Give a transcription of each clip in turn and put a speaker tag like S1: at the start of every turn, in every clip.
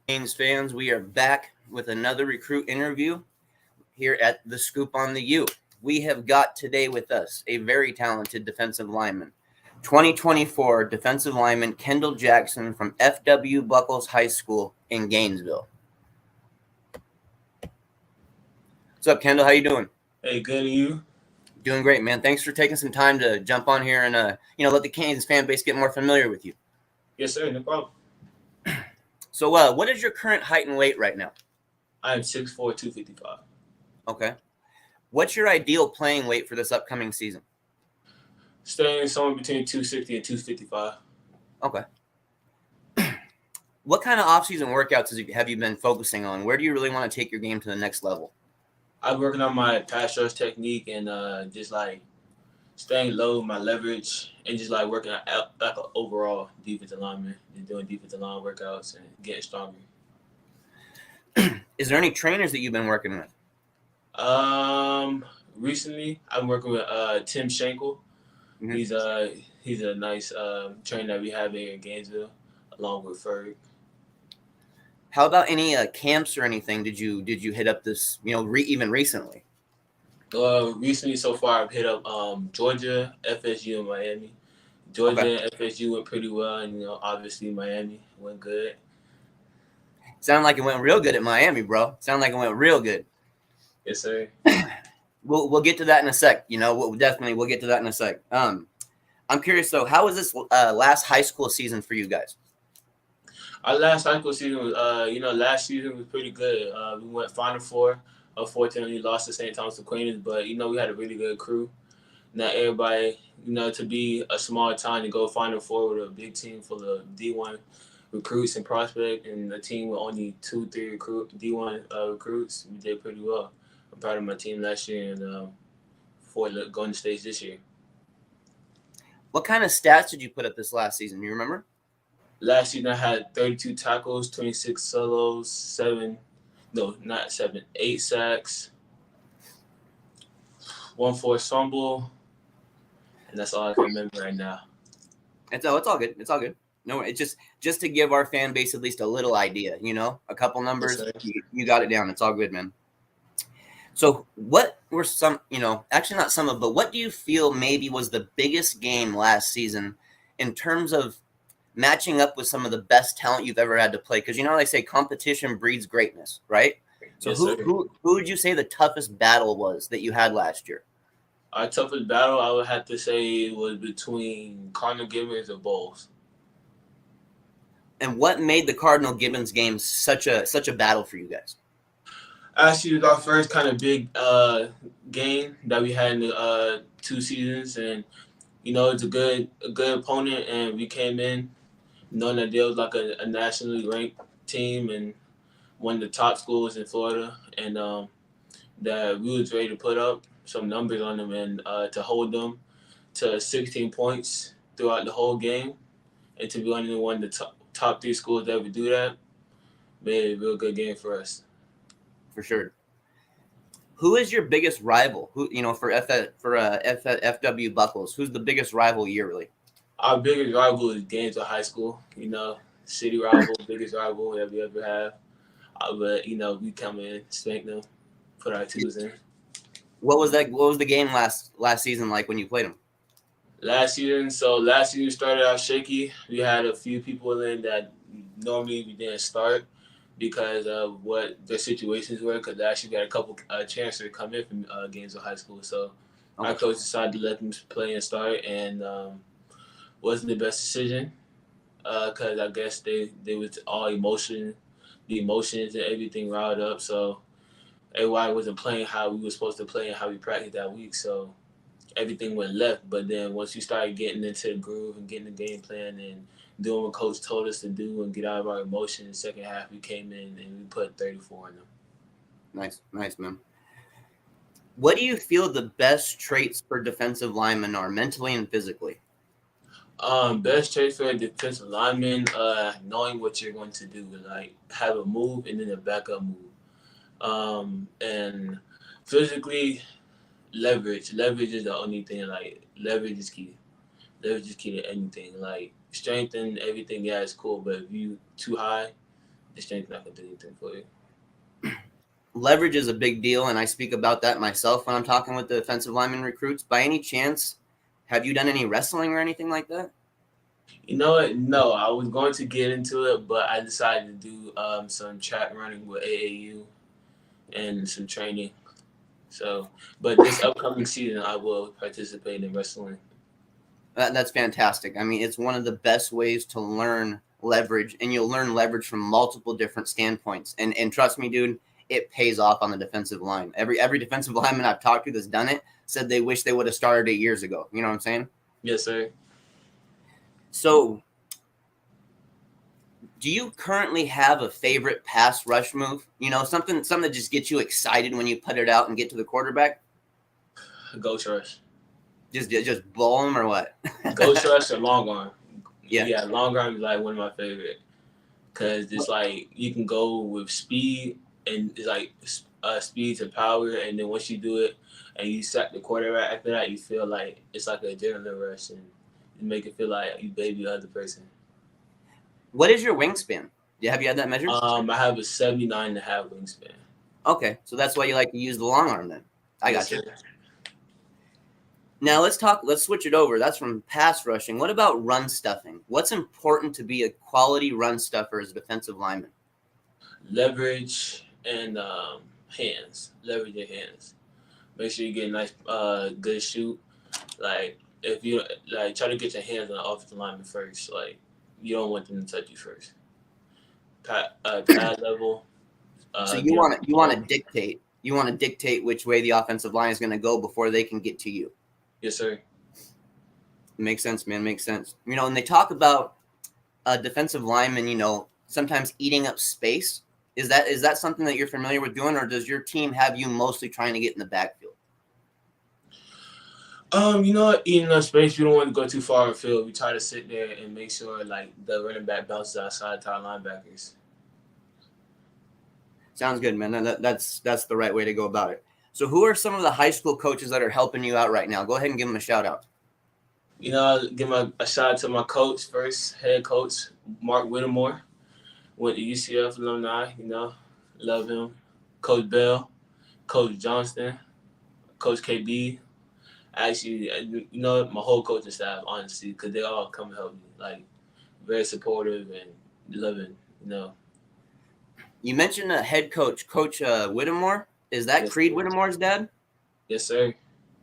S1: Canes fans, we are back with another recruit interview here at the Scoop on the U. We have got today with us a very talented defensive lineman, 2024 defensive lineman Kendall Jackson from FW Buckles High School in Gainesville. What's up, Kendall? How you doing?
S2: Hey, good, and you?
S1: Doing great, man. Thanks for taking some time to jump on here and let the Canes fan base get more familiar with you.
S2: Yes, sir, no problem.
S1: So, what is your current height and weight right now?
S2: I am 6'4", 255.
S1: Okay. What's your ideal playing weight for this upcoming season?
S2: Staying somewhere between 260 and 255.
S1: Okay. What kind of off-season workouts have you been focusing on? Where do you really want to take your game to the next level?
S2: I'm working on my pass rush technique and just like staying low, my leverage, and just like working out like an overall defensive lineman and doing defensive line workouts and getting stronger.
S1: Is there any trainers that you've been working with?
S2: Recently I'm working with Tim Schenkel.
S1: Mm-hmm.
S2: He's a nice trainer that we have here in Gainesville, along with Ferg.
S1: How about any camps or anything? Did you hit up this even recently?
S2: Recently so far I've hit up Georgia, FSU, and Miami. Georgia and FSU went pretty well, and obviously Miami went good.
S1: Sounded like it went real good at Miami, bro. Sounded like it went real good.
S2: Yes, sir.
S1: We'll get to that in a sec. We'll get to that in a sec. I'm curious though, how was this last high school season for you guys?
S2: Our last high school season was, last season was pretty good. We went Final Four. Unfortunately, lost to St. Thomas Aquinas, but we had a really good crew. Not everybody, to be a small town to go Final Four with a big team full of D1 recruits and prospect, and a team with only 2-3 D1 recruits, we did pretty well. I'm proud of my team last year and for going to states this year.
S1: What kind of stats did you put up this last season? Do you remember?
S2: Last season I had 32 tackles, 26 solos, 8 sacks, 1 forced fumble, and that's all I can remember right now.
S1: It's all good. It's all good. No, it's just to give our fan base at least a little idea, a couple numbers. Yes, you got it down. It's all good, man. So what were some, actually not some of, but what do you feel maybe was the biggest game last season in terms of matching up with some of the best talent you've ever had to play? Because they say competition breeds greatness, right? So
S2: yes,
S1: who would you say the toughest battle was that you had last year?
S2: Our toughest battle, I would have to say, was between Cardinal Gibbons and Bowles.
S1: And what made the Cardinal Gibbons game such a battle for you guys?
S2: Actually, it was our first kind of big game that we had in the 2 seasons, and it's a good opponent, and we came in knowing that they was like a nationally ranked team and one of the top schools in Florida, and that we was ready to put up some numbers on them and to hold them to 16 points throughout the whole game, and to be one of the top 3 schools that would do that, made it a real good game for us.
S1: For sure. Who is your biggest rival? Who for FW Buckles? Who's the biggest rival yearly?
S2: Our biggest rival is Gainesville High School. City rival, biggest rival that we ever have. But we come in, spank them, put our twos in.
S1: What was the game last season like when you played them?
S2: Last season started out shaky. We had a few people in that normally we didn't start because of what their situations were. Because last year we had a couple chances to come in from Gainesville High School, so our coach decided to let them play and start, and wasn't the best decision because I guess they was all the emotions and everything riled up. So everybody wasn't playing how we were supposed to play and how we practiced that week. So everything went left. But then once you started getting into the groove and getting the game plan and doing what coach told us to do and get out of our emotions, in the second half we came in and we put 34 in them.
S1: Nice, man. What do you feel the best traits for defensive linemen are, mentally and physically?
S2: Best traits for a defensive lineman, knowing what you're going to do, like have a move and then a backup move. And physically, leverage. Leverage is the only thing. Like leverage is key. Leverage is key to anything. Like strength and everything, yeah, it's cool. But if you too high, the strength not gonna do anything for you.
S1: Leverage is a big deal, and I speak about that myself when I'm talking with the defensive lineman recruits. By any chance, have you done any wrestling or anything like that?
S2: You know what? No, I was going to get into it, but I decided to do some track running with AAU and some training. So, but this upcoming season, I will participate in wrestling.
S1: That's fantastic. I mean, it's one of the best ways to learn leverage, and you'll learn leverage from multiple different standpoints. And trust me, dude, it pays off on the defensive line. Every defensive lineman I've talked to that's done it said they wish they would have started it years ago. You know what I'm saying?
S2: Yes, sir.
S1: So, do you currently have a favorite pass rush move? You know, something that just gets you excited when you put it out and get to the quarterback?
S2: Ghost rush.
S1: Just blow them or what?
S2: Ghost rush or long arm.
S1: Yeah.
S2: Yeah, long arm is like one of my favorite because it's like you can go with speed and it's like speed to power, and then once you do it and you sack the quarterback after that, you feel like it's like an adrenaline rush and you make it feel like you baby the other person.
S1: What is your wingspan? Yeah, have you had that measured?
S2: I have a 79.5 wingspan.
S1: Okay, so that's why you like to use the long arm then. I got you.
S2: Sir.
S1: Now let's switch it over. That's from pass rushing. What about run stuffing? What's important to be a quality run stuffer as a defensive lineman?
S2: Leverage and hands. Leverage your hands. Make sure you get a nice good shoot. Like if you like try to get your hands on the offensive lineman first. Like you don't want them to touch you first. Pad level.
S1: So you want to dictate. You want to dictate which way the offensive line is going to go before they can get to you.
S2: Yes, sir.
S1: Makes sense, man. Makes sense. You know, and they talk about defensive linemen, you know, sometimes eating up space. Is that something that you're familiar with doing, or does your team have you mostly trying to get in the backfield?
S2: You know, eating up space, you don't want to go too far afield. We try to sit there and make sure like the running back bounces outside to our linebackers.
S1: Sounds good, man. That's the right way to go about it. So who are some of the high school coaches that are helping you out right now? Go ahead and give them a shout out.
S2: You know, I'll give a shout out to my coach first, head coach, Mark Whittemore. Went to UCF alumni, you know, love him. Coach Bell, Coach Johnston, Coach KB. Actually, you know, my whole coaching staff, honestly, because they all come and help me. Like, very supportive and loving, you know.
S1: You mentioned a head coach, Coach Whittemore. Is that
S2: Yes,
S1: Creed
S2: sir.
S1: Whittemore's dad?
S2: Yes, sir.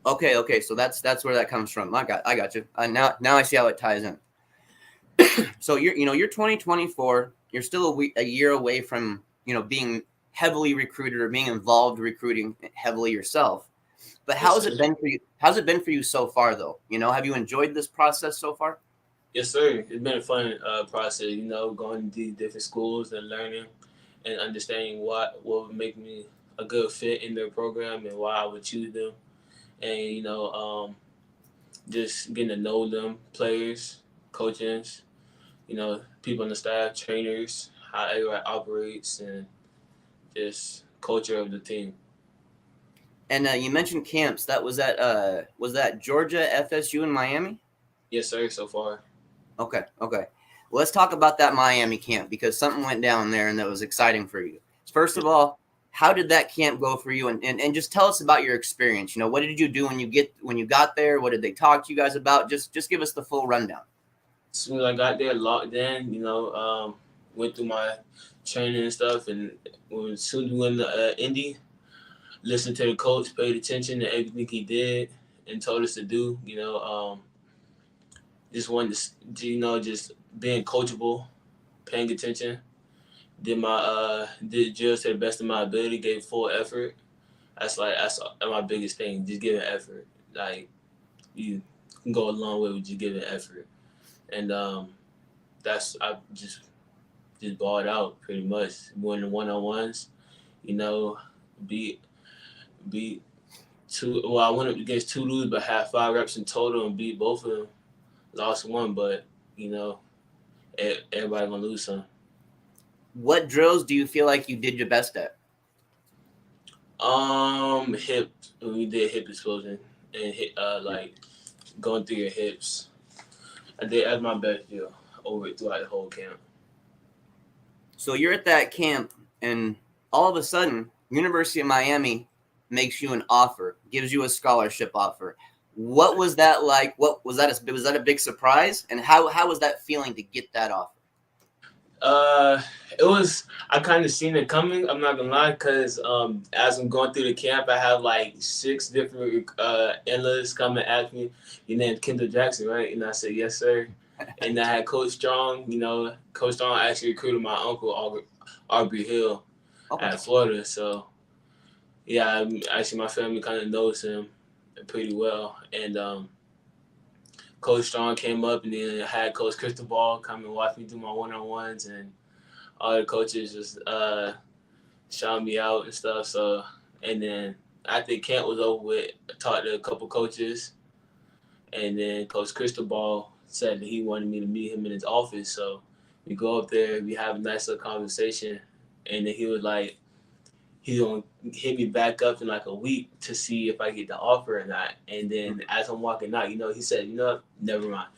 S1: Okay. So that's where that comes from. I got you. Now I see how it ties in. So you're 2024. You're still a year away from being heavily recruited or being involved recruiting heavily yourself. But how's it been for you? How's it been for you so far, though? You know, have you enjoyed this process so far?
S2: Yes, sir. It's been a fun process, you know, going to these different schools and learning and understanding what would make me a good fit in their program and why I would choose them. And, you know, just getting to know them, players, coaches, you know, people on the staff, trainers, how everyone operates, and just culture of the team.
S1: And you mentioned camps. That was that Georgia, FSU, and Miami?
S2: Yes, sir, so far.
S1: Okay. Well, let's talk about that Miami camp because something went down there and that was exciting for you. First of all, how did that camp go for you? And just tell us about your experience. You know, what did you do when you got there? What did they talk to you guys about? Just give us the full rundown.
S2: As soon as I got there, locked in, you know, went through my training and stuff, and as soon as we went to Indy, listened to the coach, paid attention to everything he did and told us to do. You know, just wanted to, you know, just being coachable, paying attention. Did drills to the best of my ability, gave full effort. That's my biggest thing, just giving effort. Like you can go a long way with just giving effort, and I just balled out pretty much. Winning the 1-on-1s, you know, beat two. Well, I went up against two dudes, but had 5 reps in total and beat both of them. Lost one, but you know, everybody gonna lose some.
S1: What drills do you feel like you did your best at?
S2: Hip. We did hip explosion and hit like going through your hips. I did as my best drill throughout the whole camp.
S1: So you're at that camp, and all of a sudden, University of Miami makes you an offer, gives you a scholarship offer. What was that like? What was that? Was that a big surprise? And how was that feeling to get that offer?
S2: Uh, it was. I kind of seen it coming. I'm not gonna lie, cause as I'm going through the camp, I have like 6 different analysts come and ask me, "You named Kendall Jackson, right?" And I said, "Yes, sir." And I had Coach Strong. Coach Strong actually recruited my uncle Aubrey Hill
S1: Okay.
S2: at Florida. So yeah, actually my family kind of knows him pretty well. And Coach Strong came up, and then I had Coach Cristobal come and watch me do my one-on-ones, and all the coaches just shouting me out and stuff. So, and then after camp was over with, I talked to a couple coaches, and then Coach Cristobal said that he wanted me to meet him in his office. So we go up there, we have a nice little conversation, and then he was like, he's gonna hit me back up in like a week to see if I get the offer or not. And then as I'm walking out, he said, never mind.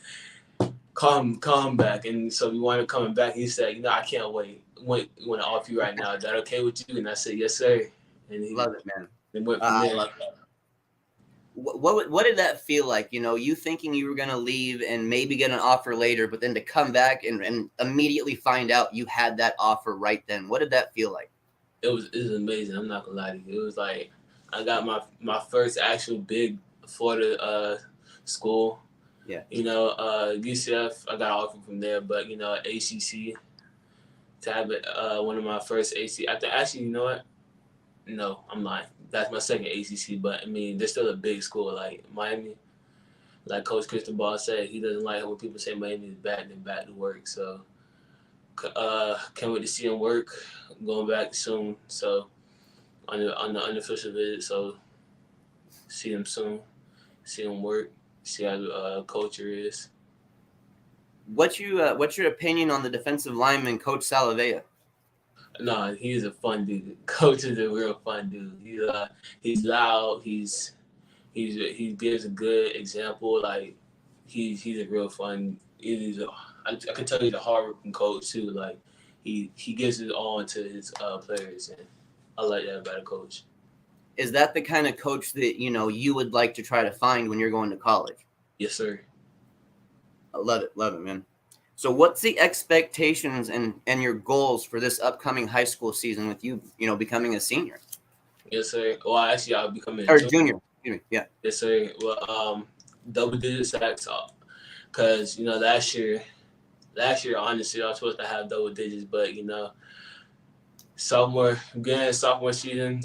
S2: Call him back. And so we wanted coming back. He said, I can't wait. Want to offer you right now. Is that okay with you? And I said, yes, sir. And he
S1: Love it, man.
S2: Then went from there.
S1: What did that feel like? You thinking you were going to leave and maybe get an offer later, but then to come back and immediately find out you had that offer right then. What did that feel like?
S2: It was amazing. I'm not gonna lie to you. It was like I got my first actual big Florida school.
S1: Yeah.
S2: UCF, I got an offer from there, but ACC to have it, one of my first ACC. Actually, you know what? No, I'm lying. That's my second ACC, but I mean, they're still a big school like Miami. Like Coach Cristobal said, he doesn't like when people say Miami is back and back to work. So, can't wait to see him work. I'm going back soon, so on the unofficial visit. So, see him soon, see him work, see how the culture is.
S1: What's your opinion on the defensive lineman, Coach Salavea?
S2: No, he's a fun dude. Coach is a real fun dude. He's loud. He gives a good example. Like he's a real fun. I can tell he's a hard-working coach too. Like he gives it all to his players, and I like that about a coach.
S1: Is that the kind of coach that you would like to try to find when you're going to college?
S2: Yes, sir.
S1: I love it, man. So what's the expectations and your goals for this upcoming high school season with you becoming a senior?
S2: Yes, sir. Well, actually, I'll be coming
S1: or junior. Excuse me. Yeah.
S2: Yes, sir. Well, double-digit sacks, because last year, honestly, I was supposed to have double digits, but sophomore season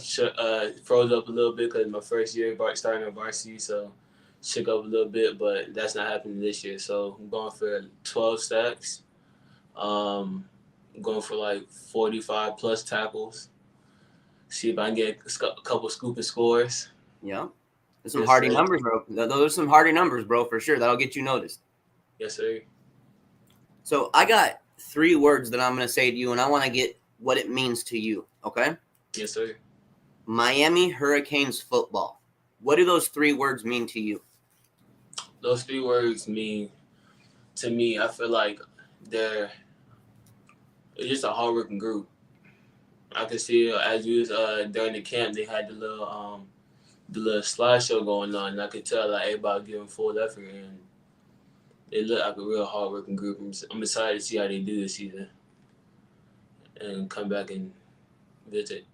S2: froze up a little bit because my first year starting at varsity, so shook up a little bit, but that's not happening this year. So I'm going for 12 sacks. I'm going for like 45 plus tackles. See if I can get a couple scooping scores.
S1: Yeah. There's some hardy numbers, bro. Those are some hardy numbers, bro, for sure. That'll get you noticed.
S2: Yes, sir.
S1: So I got 3 words that I'm going to say to you, and I want to get what it means to you, okay?
S2: Yes, sir.
S1: Miami Hurricanes football. What do those 3 words mean to you?
S2: Those 3 words mean, to me, I feel like it's just a hard-working group. I could see as you was during the camp, they had the little slideshow going on, and I could tell like everybody giving full effort, and they look like a real hard-working group. I'm excited to see how they do this season and come back and visit.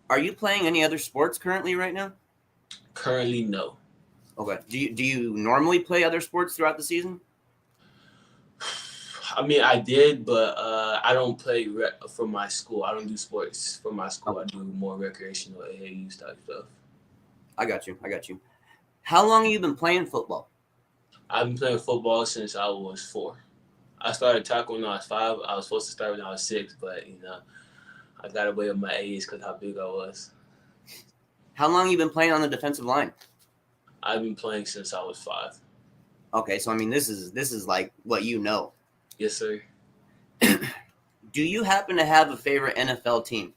S1: Are you playing any other sports currently right now?
S2: Currently, no.
S1: Okay. Do you normally play other sports throughout the season?
S2: I mean, I did, but I don't play for my school. I don't do sports for my school. I do more recreational AAU type stuff.
S1: I got you. How long have you been playing football?
S2: I've been playing football since I was 4. I started tackling when I was 5. I was supposed to start when I was 6, but I got away with my age because how big I was.
S1: How long have you been playing on the defensive line?
S2: I've been playing since I was 5.
S1: Okay, so I mean, this is like what you know.
S2: Yes, sir.
S1: Do you happen to have a favorite NFL team?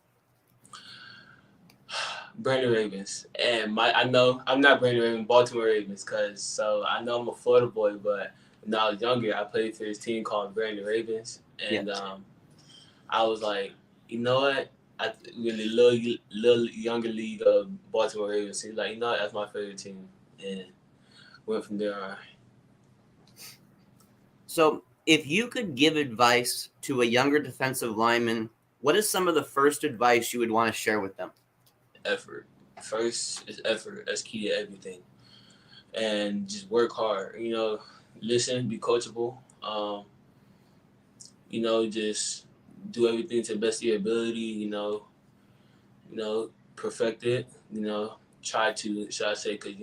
S2: Brandon Ravens. And I know I'm not Brandon Ravens, Baltimore Ravens, so I know I'm a Florida boy, but when I was younger, I played for this team called Brandon Ravens, and I was like, you know what? I really little younger league of Baltimore Ravens. He's like, you know what? That's my favorite team, and went from there on.
S1: So, if you could give advice to a younger defensive lineman, what is some of the first advice you would want to share with them?
S2: Effort. First is effort. That's key to everything. And just work hard. Listen, be coachable. Just do everything to the best of your ability. Perfect it. Try to, should I say? Because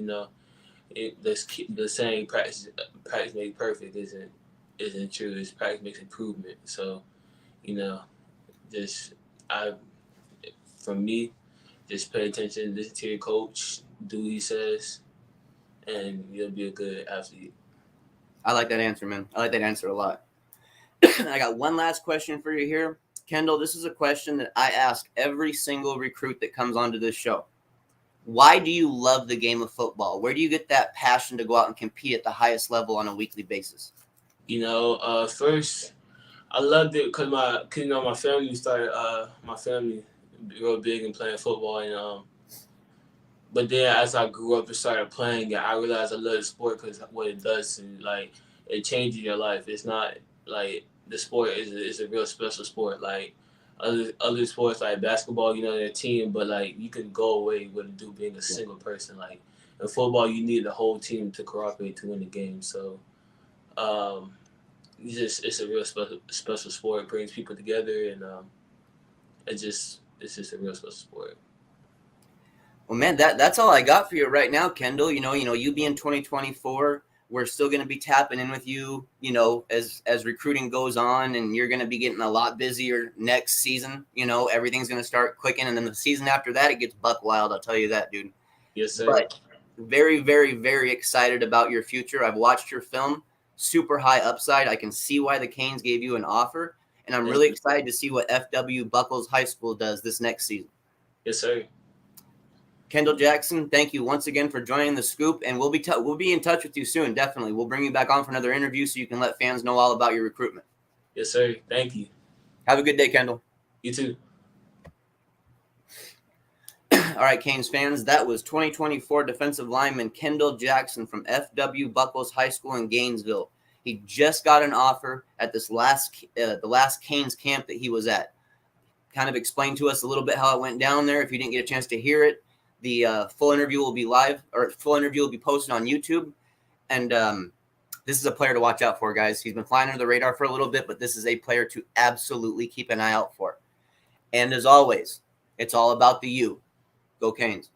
S2: the saying practice makes perfect isn't true. It's practice makes improvement. So you know, just I from me, just pay attention, listen to your coach, do what he says, and you'll be a good athlete.
S1: I like that answer, man. I like that answer a lot. I got one last question for you here. Kendall, this is a question that I ask every single recruit that comes onto this show. Why do you love the game of football? Where do you get that passion to go out and compete at the highest level on a weekly basis?
S2: First, I loved it because my family started my family real big in playing football, and but then as I grew up and started playing it, I realized I love the sport because what it does to like it changes your life. It's not like the sport is a real special sport. Like other sports like basketball, they're a team, but like you can go away with it do being a single person. Like in football, you need the whole team to cooperate to win the game. So um, it's a real special sport. It brings people together, and it's just a real special sport.
S1: Well, man, that's all I got for you right now, Kendall. You being 2024, we're still going to be tapping in with you, as recruiting goes on, and you're going to be getting a lot busier next season. Everything's going to start clicking, and then the season after that, it gets buck wild. I'll tell you that, dude.
S2: Yes, sir.
S1: But very, very, very excited about your future. I've watched your film, super high upside. I can see why the Canes gave you an offer, and I'm really excited to see what FW Buckles High School does this next season.
S2: Yes, sir.
S1: Kendall Jackson, thank you once again for joining the Scoop, and we'll be in touch with you soon. Definitely, we'll bring you back on for another interview so you can let fans know all about your recruitment.
S2: Yes, sir. Thank you.
S1: Have a good day, Kendall.
S2: You too.
S1: All right, Canes fans, that was 2024 defensive lineman Kendall Jackson from FW Buckles High School in Gainesville. He just got an offer at the last Canes camp that he was at. Kind of explained to us a little bit how it went down there. If you didn't get a chance to hear it, the full interview will be posted on YouTube. And this is a player to watch out for, guys. He's been flying under the radar for a little bit, but this is a player to absolutely keep an eye out for. And as always, it's all about the U. Go Canes.